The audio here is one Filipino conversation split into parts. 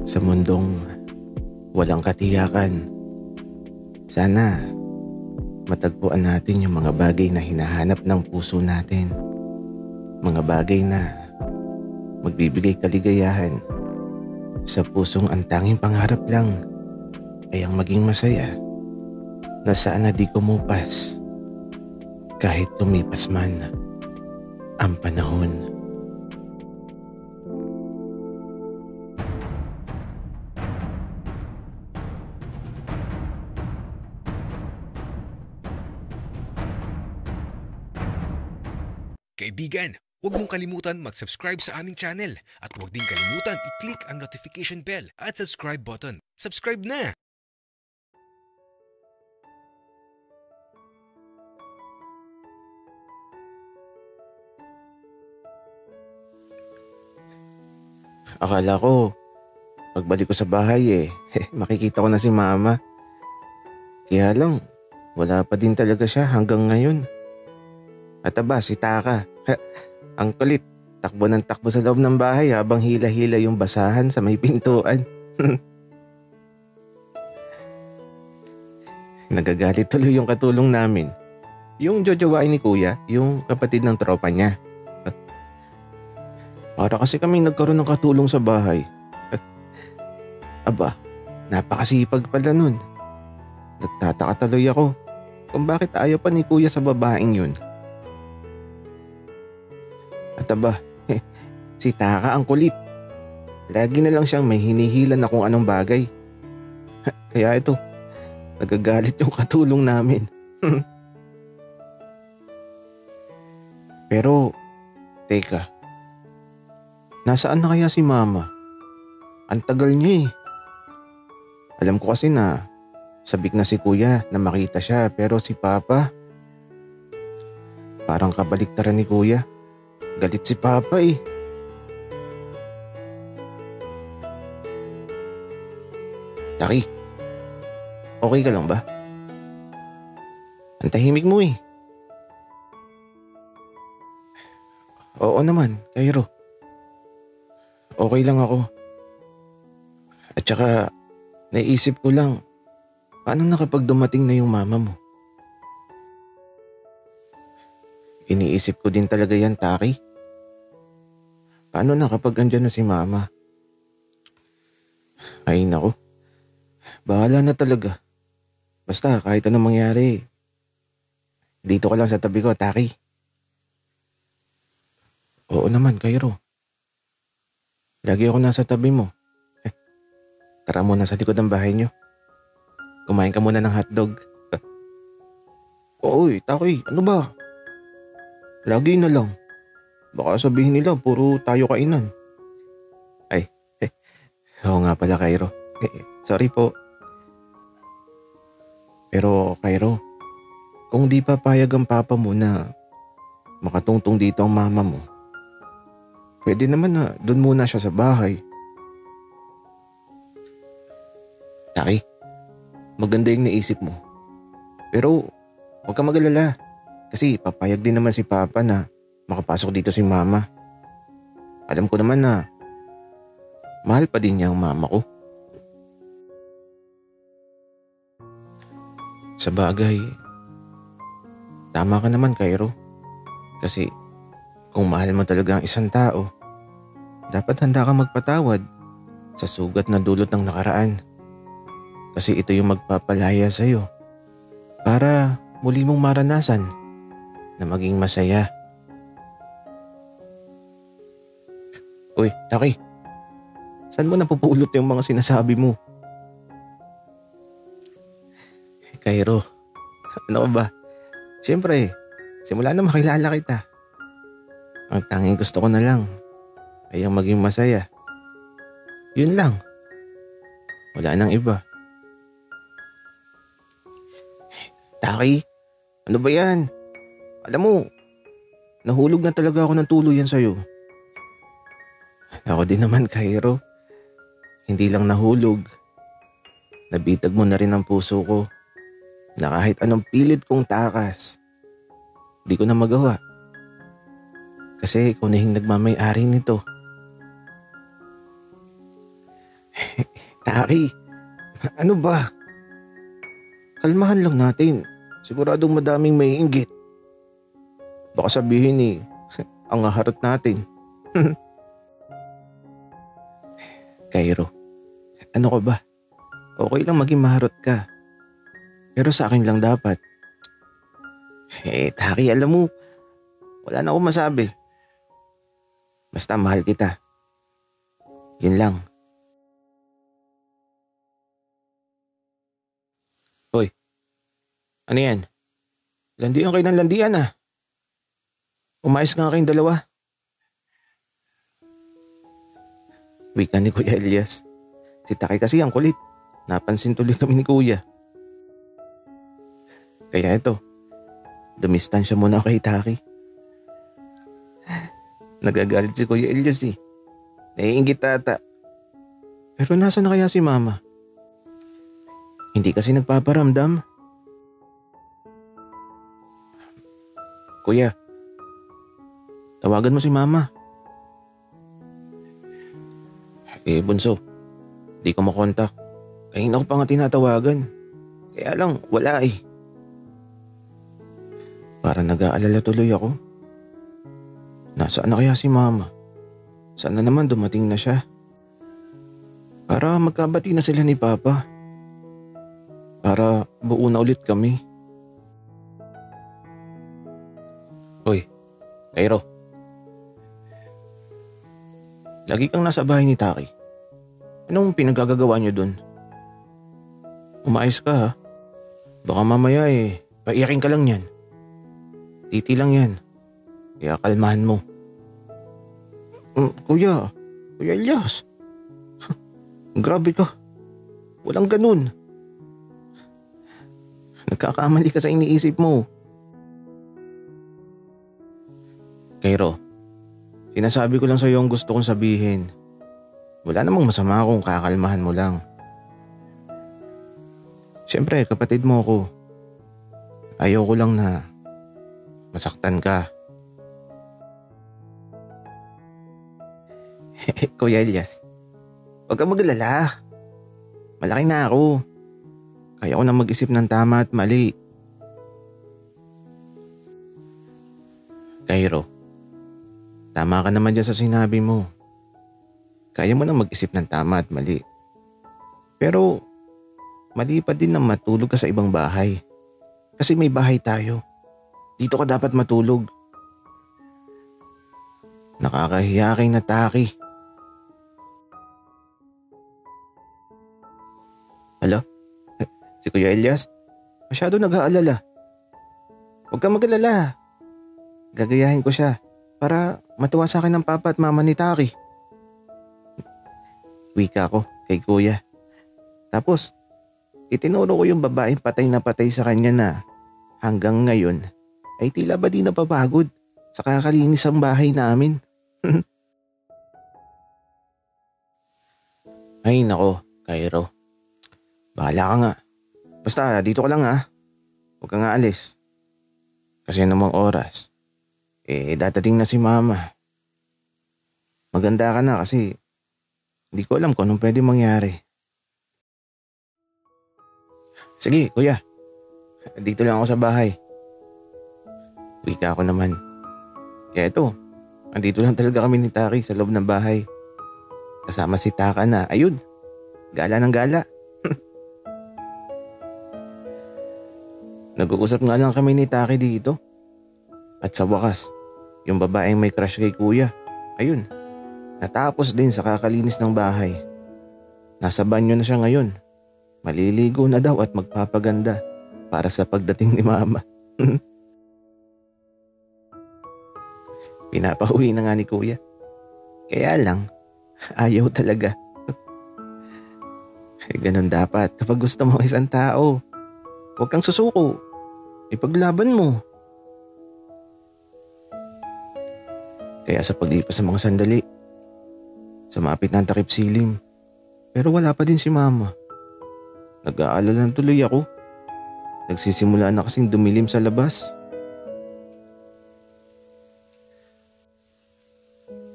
Sa mundong walang katiyakan, sana matagpuan natin yung mga bagay na hinahanap ng puso natin. Mga bagay na magbibigay kaligayahan sa pusong ang tanging pangarap lang ay ang maging masaya, na sana di kumupas kahit lumipas man ang panahon. Kaibigan, huwag mong kalimutan mag-subscribe sa aming channel at huwag din kalimutan i-click ang notification bell at subscribe button. Subscribe na! Akala ko pagbalik ko sa bahay makikita ko na si mama. Kaya lang, wala pa din talaga siya hanggang ngayon. At aba, si Taka. Ang kulit, takbo ng takbo sa loob ng bahay habang hila-hila yung basahan sa may pintuan. Nagagalit tuloy yung katulong namin. Yung jojowain ni kuya, yung kapatid ng tropa niya. Para kasi kami nagkaroon ng katulong sa bahay. Aba, napakasipag pala nun. Nagtataka tuloy ako kung bakit ayaw pa ni kuya sa babaeng yun. At aba, si Taka ang kulit. Lagi na lang siyang may hinihilan na kung anong bagay. Kaya ito, nagagalit yung katulong namin. Pero, teka, nasaan na kaya si mama? Ang tagal niya eh. Alam ko kasi na sabik na si kuya na makita siya, pero si papa, parang kabaliktaran ni kuya. Galit si papa eh. Taki, okay ka lang ba? Ang tahimik mo eh. Oo naman, Cairo. Okay lang ako. At saka, naisip ko lang, paano na kapag dumating na yung mama mo? Iniisip ko din talaga yan, Taki. Paano na kapag andyan na si mama? Ay nako, bahala na talaga. Basta kahit anong mangyari, dito ka lang sa tabi ko, Taki. Oo naman, Cairo. Lagi ako nasa tabi mo. Tara muna sa likod ng bahay niyo. Kumain ka muna ng hotdog. Oy, Taki, ano ba? Lagi na lang. Baka sabihin nila puro tayo kainan. Ay, oo nga pala, Cairo. Sorry po. Pero Cairo, kung di papayag ang papa mo na makatungtong dito ang mama mo, pwede naman na doon muna siya sa bahay. Taki, maganda yung naisip mo. Pero huwag ka mag-alala. Kasi papayag din naman si papa na makapasok dito si mama. Alam ko naman na mahal pa din niya ang mama ko. Sa bagay, tama ka naman, Cairo. Kasi kung mahal mo talaga ang isang tao, dapat handa ka magpatawad sa sugat na dulot ng nakaraan. Kasi ito yung magpapalaya sa'yo para muli mong maranasan na maging masaya. Uy, Taki, saan mo napupulot yung mga sinasabi mo? Cairo, ano ba? Siyempre, simula na makilala kita. Ang tanging gusto ko na lang ay ang maging masaya. Yun lang. Wala nang iba. Taki, ano ba yan? Alam mo, nahulog na talaga ako ng tuluyan sa'yo. Ako din naman, Cairo. Hindi lang nahulog. Nabitag mo na rin ang puso ko na kahit anong pilit kong takas, di ko na magawa. Kasi ikaw na yung nagmamay-ari nito. Taki, ano ba? Kalmahan lang natin. Siguradong madaming maiinggit. Baka sabihin ang harot natin. Cairo, ano ka ba? Okay lang maging maharot ka. Pero sa akin lang dapat. Taki, alam mo, wala na akong masabi. Basta mahal kita. Yun lang. Hoy, ano yan? Landian kayo ng landian ah. Umayos nga kayong dalawa. Wika ni Kuya Elias. Si Taki kasi ang kulit. Napansin tuloy kami ni Kuya. Kaya ito, dumistansya muna ako kay Taki. Nagagalit si Kuya Elias eh. Naiinggit ata. Pero nasa na kaya si Mama? Hindi kasi nagpaparamdam. Kuya, tawagan mo si Mama. Bunso, di ko makontak. Kanina ko pa nga tinatawagan. Kaya lang, wala eh. Parang nag-aalala tuloy ako. Nasaan na kaya si Mama? Sana naman dumating na siya. Para magkabati na sila ni Papa. Para buo na ulit kami. Hoy, Cairo. Lagi kang nasa bahay ni Taki. Anong pinagagagawa niyo dun? Umayos ka ha. Baka mamaya paiyakin ka lang yan. Titi lang yan. Kaya kalmahan mo. Kuya Elias. Grabe ka. Walang ganun. Nagkakamali ka sa iniisip mo. Cairo, sinasabi ko lang sa iyo ang gusto kong sabihin. Wala namang masama kung kakalmahan mo lang. Siyempre, kapatid mo ako. Ayaw ko lang na masaktan ka. Kuya Elias, huwag kang magalala. Malaki na ako. Kaya ko na mag-isip ng tama at mali. Cairo, tama ka naman dyan sa sinabi mo. Kaya mo na mag-isip ng tama at mali. Pero mali pa din na matulog ka sa ibang bahay. Kasi may bahay tayo. Dito ka dapat matulog. Nakakahiya kay na Taki. Hala? Si Kuya Elias? Masyado nag-aalala. Huwag kang mag-alala. Gagayahin ko siya para matuwa sa akin ng papa at mama ni Taki. Wika ko kay Kuya. Tapos, itinuro ko yung babaeng patay na patay sa kanya na hanggang ngayon ay tila ba di napapagod sa kakalinis ang bahay namin. Ay nako, Cairo. Bahala ka nga. Basta dito ka lang ha. Huwag ka nga alis. Kasi namang oras. Dadating na si Mama. Maganda ka na kasi hindi ko alam kung anong pwede mangyari. Sige, Kuya. Dito lang ako sa bahay. Wika ako naman. Kaya ito, andito lang talaga kami ni Taki sa loob ng bahay. Kasama si Taka na, ayun, gala ng gala. Nag-uusap nga lang kami ni Taki dito. At sa wakas, yung babaeng may crush kay Kuya, ayun, natapos din sa kakalinis ng bahay. Nasa banyo na siya ngayon. Maliligo na daw at magpapaganda para sa pagdating ni Mama. Pinapauwi na nga ni Kuya. Kaya lang, ayaw talaga. Ganun dapat kapag gusto mo isang tao. Huwag kang susuko. Ipaglaban mo. Kaya sa paglipas ng mga sandali, sumapit na ang takip silim. Pero wala pa din si Mama. Nag-aalala na tuloy ako. Nagsisimula na kasing dumilim sa labas.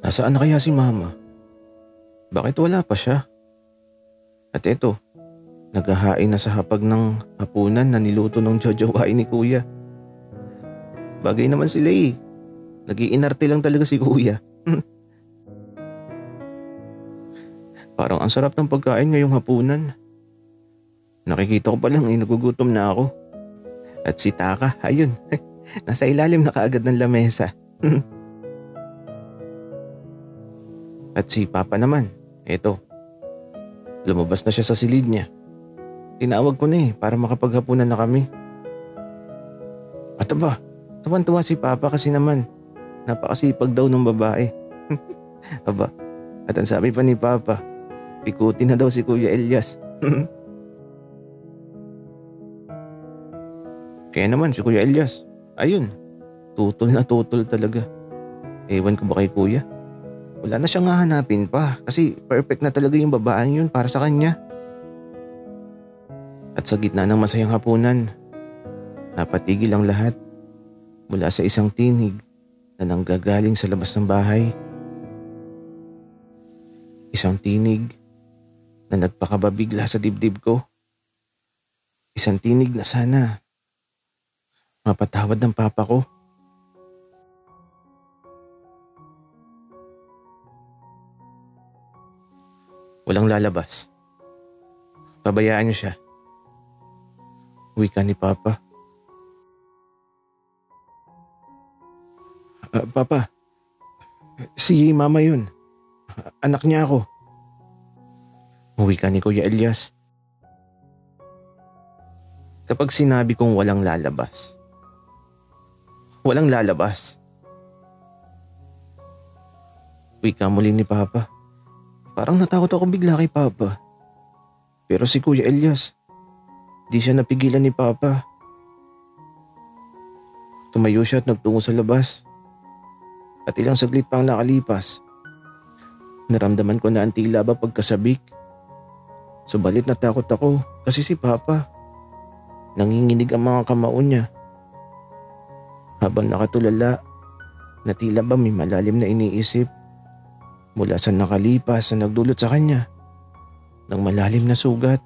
Nasaan na kaya si Mama? Bakit wala pa siya? At eto, naghahain na sa hapag ng hapunan na niluto ng jojowain ni kuya. Bagay naman sila eh. Nag-iinarte lang talaga si kuya. Parang ang sarap ng pagkain ngayong hapunan. Nakikita ko pa lang nagugutom na ako. At si Taka, ayun, nasa ilalim na kaagad ng lamesa. At si Papa naman, eto, lumabas na siya sa silid niya. Tinawag ko na para makapaghapunan na kami. At aba, tuwan-tuwa si Papa kasi naman, napakasipag daw ng babae. Aba, at ang sabi pa ni Papa, pikutin na daw si Kuya Elias. Kaya naman si Kuya Elias, ayun, tutol na tutol talaga. Ewan ko ba kay Kuya? Wala na siyang hahanapin pa kasi perfect na talaga yung babaeng yun para sa kanya. At sa gitna ng masayang hapunan, napatigil ang lahat mula sa isang tinig na nanggagaling sa labas ng bahay. Isang tinig na nagpakababigla sa dibdib ko. Isang tinig na sana mapatawad ng Papa ko. Walang lalabas. Pabayaan niyo siya. Wika ni Papa. Papa, si Mama yun. Anak niya ako. Wika ni Kuya Elias. Kapag sinabi kong walang lalabas, walang lalabas. Wika muli ni Papa. Parang natakot ako bigla kay Papa. Pero si Kuya Elias, di siya napigilan ni Papa. Tumayo siya at nagtungo sa labas. At ilang saglit pang nakalipas, naramdaman ko na ang tila ba pagkasabik. Subalit natakot ako kasi si Papa, nanginginig ang mga kamao niya. Habang nakatulala, na tila ba may malalim na iniisip mula sa nakalipas na nagdulot sa kanya ng malalim na sugat.